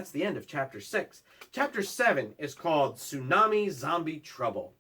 that's the end of Chapter 6. Chapter 7 is called Tsunami Zombie Trouble.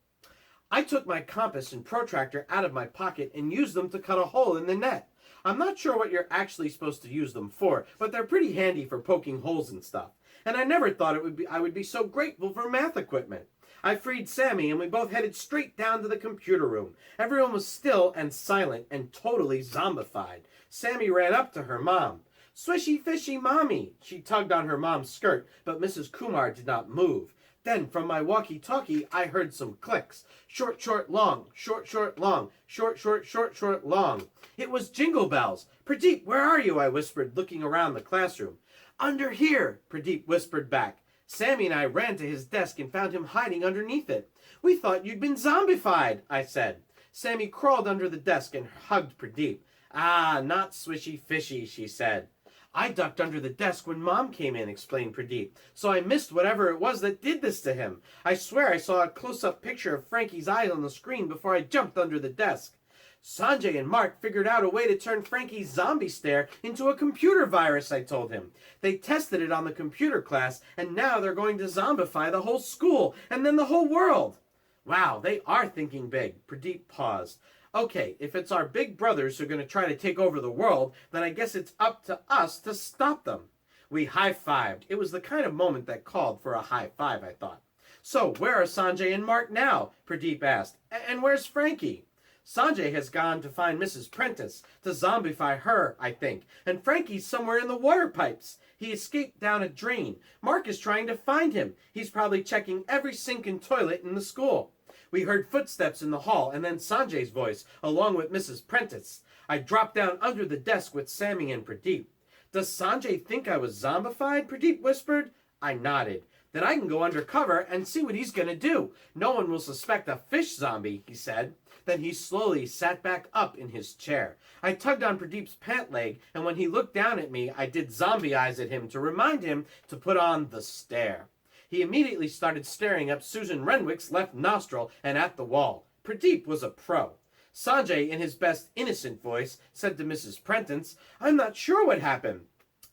I took my compass and protractor out of my pocket and used them to cut a hole in the net. I'm not sure what you're actually supposed to use them for, but they're pretty handy for poking holes and stuff. And I never thought I would be so grateful for math equipment. I freed Sammy and we both headed straight down to the computer room. Everyone was still and silent and totally zombified. Sammy ran up to her mom. "Swishy fishy mommy!" She tugged on her mom's skirt, but Mrs. Kumar did not move. Then from my walkie-talkie I heard some clicks. Short, short, long. Short, short, long. Short, short, short, short, long. It was Jingle Bells. "Pradeep, where are you?" I whispered, looking around the classroom. "Under here," Pradeep whispered back. Sammy and I ran to his desk and found him hiding underneath it. "We thought you'd been zombified," I said. Sammy crawled under the desk and hugged Pradeep. "Ah, not swishy fishy," she said. "I ducked under the desk when Mom came in," explained Pradeep, "so I missed whatever it was that did this to him. I swear I saw a close-up picture of Frankie's eyes on the screen before I jumped under the desk." "Sanjay and Mark figured out a way to turn Frankie's zombie stare into a computer virus," I told him. "They tested it on the computer class, and now they're going to zombify the whole school, and then the whole world." "Wow, they are thinking big." Pradeep paused. "Okay, if it's our big brothers who are going to try to take over the world, then I guess it's up to us to stop them." We high-fived. It was the kind of moment that called for a high five, I thought. "So, where are Sanjay and Mark now?" Pradeep asked. "And where's Frankie?" "Sanjay has gone to find Mrs. Prentice, to zombify her, I think. And Frankie's somewhere in the water pipes. He escaped down a drain. Mark is trying to find him. He's probably checking every sink and toilet in the school." We heard footsteps in the hall, and then Sanjay's voice, along with Mrs. Prentice. I dropped down under the desk with Sammy and Pradeep. "Does Sanjay think I was zombified?" Pradeep whispered. I nodded. "Then I can go undercover and see what he's going to do. No one will suspect a fish zombie," he said. Then he slowly sat back up in his chair. I tugged on Pradeep's pant leg, and when he looked down at me, I did zombie eyes at him to remind him to put on the stare. He immediately started staring up Susan Renwick's left nostril and at the wall. Pradeep was a pro. Sanjay, in his best innocent voice, said to Mrs. Prentice, "I'm not sure what happened.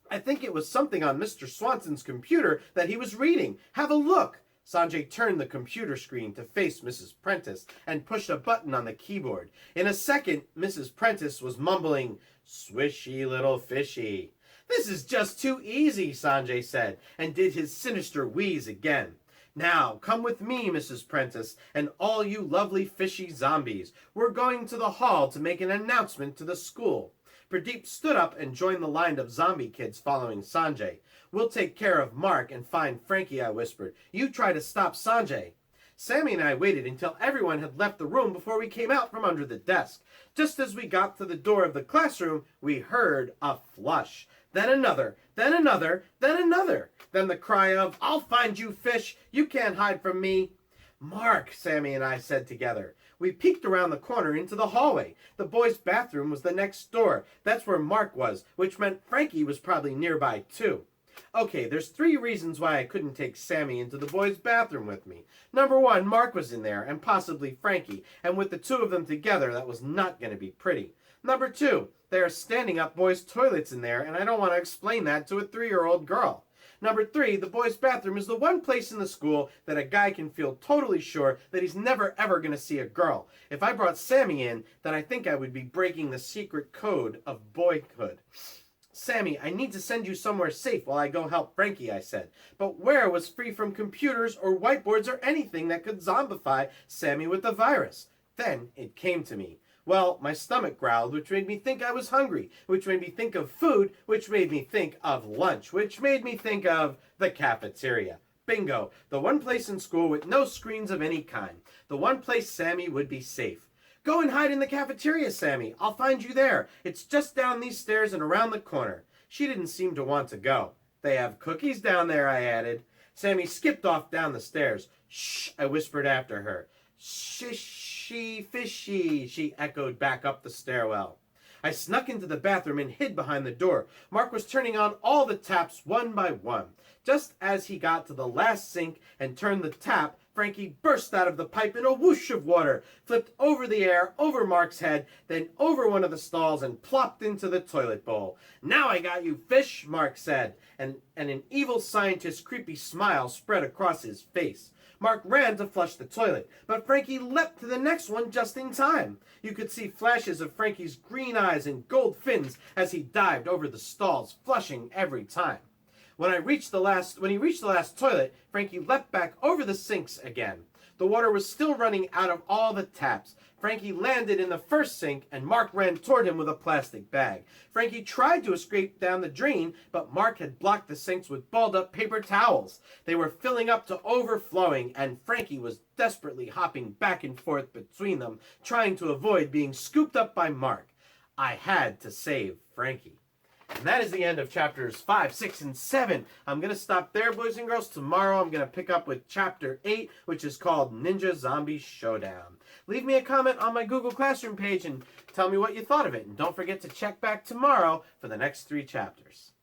I think it was something on Mr. Swanson's computer that he was reading. Have a look." Sanjay turned the computer screen to face Mrs. Prentice and pushed a button on the keyboard. In a second, Mrs. Prentice was mumbling, "Swishy little fishy." "This is just too easy," Sanjay said, and did his sinister wheeze again. "Now, come with me, Mrs. Prentice, and all you lovely fishy zombies. We're going to the hall to make an announcement to the school." Pradeep stood up and joined the line of zombie kids following Sanjay. "We'll take care of Mark and find Frankie," I whispered. "You try to stop Sanjay." Sammy and I waited until everyone had left the room before we came out from under the desk. Just as we got to the door of the classroom, we heard a flush. Then another, then another, then another. Then the cry of, "I'll find you, fish! You can't hide from me!" "Mark," Sammy and I said together. We peeked around the corner into the hallway. The boys' bathroom was the next door. That's where Mark was, which meant Frankie was probably nearby too. Okay, there's 3 reasons why I couldn't take Sammy into the boys' bathroom with me. Number 1, Mark was in there, and possibly Frankie, and with the 2 of them together, that was not going to be pretty. Number 2, there are standing up boys' toilets in there, and I don't want to explain that to a 3-year-old girl. Number 3, the boys' bathroom is the one place in the school that a guy can feel totally sure that he's never ever going to see a girl. If I brought Sammy in, then I think I would be breaking the secret code of boyhood. "Sammy, I need to send you somewhere safe while I go help Frankie," I said. But where was free from computers or whiteboards or anything that could zombify Sammy with the virus? Then it came to me. Well, my stomach growled, which made me think I was hungry, which made me think of food, which made me think of lunch, which made me think of the cafeteria. Bingo! The one place in school with no screens of any kind. The one place Sammy would be safe. "Go and hide in the cafeteria, Sammy. I'll find you there. It's just down these stairs and around the corner." She didn't seem to want to go. "They have cookies down there," I added. Sammy skipped off down the stairs. "Shh," I whispered after her. "Shishy fishy," she echoed back up the stairwell. I snuck into the bathroom and hid behind the door. Mark was turning on all the taps one by one. Just as he got to the last sink and turned the tap, Frankie burst out of the pipe in a whoosh of water, flipped over the air, over Mark's head, then over one of the stalls and plopped into the toilet bowl. "Now I got you, fish," Mark said, and an evil scientist's creepy smile spread across his face. Mark ran to flush the toilet, but Frankie leapt to the next one just in time. You could see flashes of Frankie's green eyes and gold fins as he dived over the stalls, flushing every time. When he reached the last toilet, Frankie leapt back over the sinks again. The water was still running out of all the taps. Frankie landed in the first sink, and Mark ran toward him with a plastic bag. Frankie tried to escape down the drain, but Mark had blocked the sinks with balled-up paper towels. They were filling up to overflowing, and Frankie was desperately hopping back and forth between them, trying to avoid being scooped up by Mark. I had to save Frankie. And that is the end of chapters 5, 6, and 7. I'm going to stop there, boys and girls. Tomorrow I'm going to pick up with chapter 8, which is called Ninja Zombie Showdown. Leave me a comment on my Google Classroom page and tell me what you thought of it. And don't forget to check back tomorrow for the next 3 chapters.